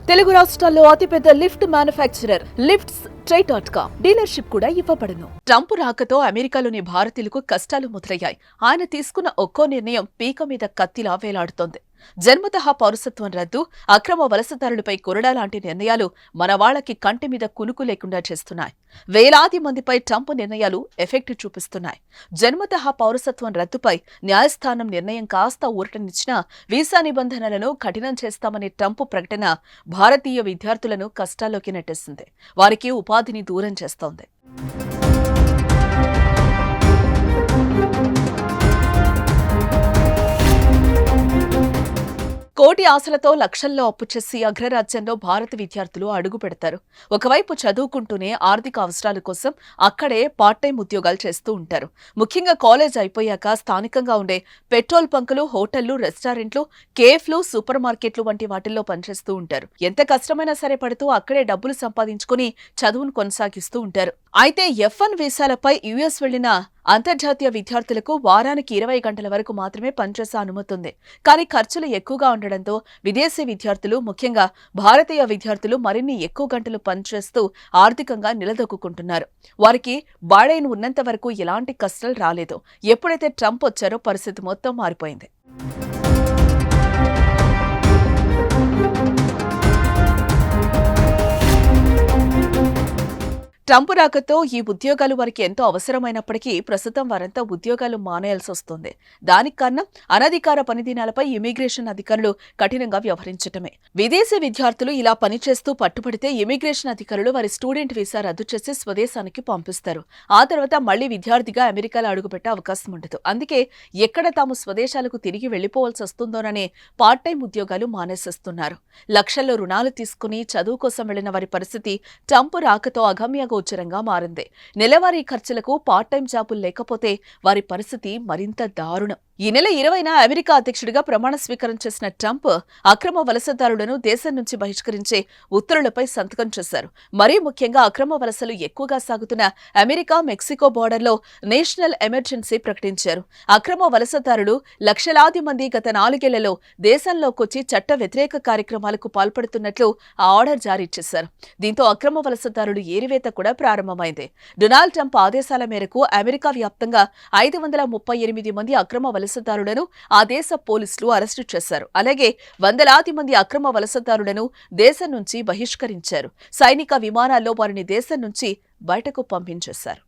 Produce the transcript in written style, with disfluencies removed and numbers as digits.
తెలుగు రాష్ట్రాల్లో అతిపెద్ద lift manufacturer lifts ట్రై.com dealership కూడా ఇవ్వబడును. ట్రంప్ రాకతో అమెరికాలోని భారతీయులకు కష్టాలు మొదలయ్యాయి. ఆయన తీసుకున్న ఒక్కో నిర్ణయం పీక మీద కత్తిలా వేలాడుతోంది. జన్మతః పౌరసత్వం రద్దు, అక్రమ వలసదారులపై కొరడా లాంటి నిర్ణయాలు మన వాళ్లకి కంటి మీద కునుకు లేకుండా చేస్తున్నాయి. వేలాది మందిపై ట్రంప్ నిర్ణయాలు ఎఫెక్ట్ చూపిస్తున్నాయి. జన్మతః పౌరసత్వం రద్దుపై న్యాయస్థానం నిర్ణయం కాస్త ఊరటనిచ్చినా వీసా నిబంధనలను కఠినం చేస్తామనే ట్రంప్ ప్రకటన భారతీయ విద్యార్థులను కష్టాల్లోకి నెట్టేసింది. వారికి ఉపాధిని దూరం చేస్తోంది. కోటి ఆశలతో లక్షల్లో అప్పు చేసి అగ్రరాజ్యంలో భారత విద్యార్థులు అడుగు పెడతారు. ఒకవైపు చదువుకుంటూనే ఆర్థిక అవసరాల కోసం అక్కడే పార్ట్ టైం ఉద్యోగాలు చేస్తూ ఉంటారు. ముఖ్యంగా కాలేజ్ అయిపోయాక స్థానికంగా ఉండే పెట్రోల్ బంకులు, హోటళ్లు, రెస్టారెంట్లు, కేఫ్లు, సూపర్ మార్కెట్లు వంటి వాటిల్లో పనిచేస్తూ ఉంటారు. ఎంత కష్టమైనా సరే పడుతూ అక్కడే డబ్బులు సంపాదించుకుని చదువును కొనసాగిస్తూ ఉంటారు. అయితే F1 వీసాలపై యుఎస్ వెళ్లిన అంతర్జాతీయ విద్యార్థులకు వారానికి 20 గంటల వరకు మాత్రమే పనిచేసే అనుమతి ఉంది. కానీ ఖర్చులు ఎక్కువగా ఉండడంతో విదేశీ విద్యార్థులు, ముఖ్యంగా భారతీయ విద్యార్థులు మరిన్ని ఎక్కువ గంటలు పనిచేస్తూ ఆర్థికంగా నిలదొక్కుంటున్నారు. వారికి బైడెన్ ఉన్నంత వరకు ఎలాంటి కష్టాలు రాలేదు. ఎప్పుడైతే ట్రంప్ వచ్చారో పరిస్థితి మొత్తం మారిపోయింది. ట్రంప్ రాకతో ఈ ఉద్యోగాలు వారికి ఎంతో అవసరమైనప్పటికీ ప్రస్తుతం వారంతా ఉద్యోగాలు మానేయాల్సి వస్తుంది. దానికి కారణం అనధికార పనిదినాలపై ఇమిగ్రేషన్ అధికారులు కఠినంగా వ్యవహరించటమే. విదేశీ విద్యార్థులు ఇలా పనిచేస్తూ పట్టుబడితే ఇమిగ్రేషన్ అధికారులు వారి స్టూడెంట్ వీసా రద్దు చేసి స్వదేశానికి పంపిస్తారు. ఆ తర్వాత మళ్లీ విద్యార్థిగా అమెరికాలో అడుగుపెట్టే అవకాశం ఉండదు. అందుకే ఎక్కడ తాము స్వదేశాలకు తిరిగి వెళ్లిపోవాల్సి వస్తుందోననే పార్ట్ టైం ఉద్యోగాలు మానేసేస్తున్నారు. లక్షల్లో రుణాలు తీసుకుని చదువు కోసం వెళ్లిన వారి పరిస్థితి ట్రంప్ రాకతో అగమ్య గోచరంగా మారింది. నెలవారీ ఖర్చులకు పార్ట్ టైం జాబులు లేకపోతే వారి పరిస్థితి మరింత దారుణం. ఈ నెల 20న అమెరికా అధ్యక్షుడిగా ప్రమాణ స్వీకారం చేసిన ట్రంప్ అక్రమ వలసదారులను దేశం నుంచి బహిష్కరించే ఉత్తర్వులపై సంతకం చేశారు. మరీ ముఖ్యంగా అక్రమ వలసలు ఎక్కువగా సాగుతున్న అమెరికా మెక్సికో బోర్డర్లో నేషనల్ ఎమర్జెన్సీ ప్రకటించారు. అక్రమ వలసదారులు లక్షలాది మంది గత 4 ఏళ్లలో దేశంలోకొచ్చి చట్ట వ్యతిరేక కార్యక్రమాలకు పాల్పడుతున్నట్లు ఆ ఆర్డర్ జారీ చేశారు. దీంతో అక్రమ వలసదారులు ఏరివేత కూడా ప్రారంభమైంది. డొనాల్డ్ ట్రంప్ ఆదేశాల మేరకు అమెరికా వ్యాప్తంగా 538 మంది అక్రమ వలసదారులను ఆ దేశ పోలీసులు అరెస్టు చేశారు. అలాగే వందలాది మంది అక్రమ వలసదారులను దేశం నుంచి బహిష్కరించారు. సైనిక విమానాల్లో వారిని దేశం నుంచి బయటకు పంపించేశారు.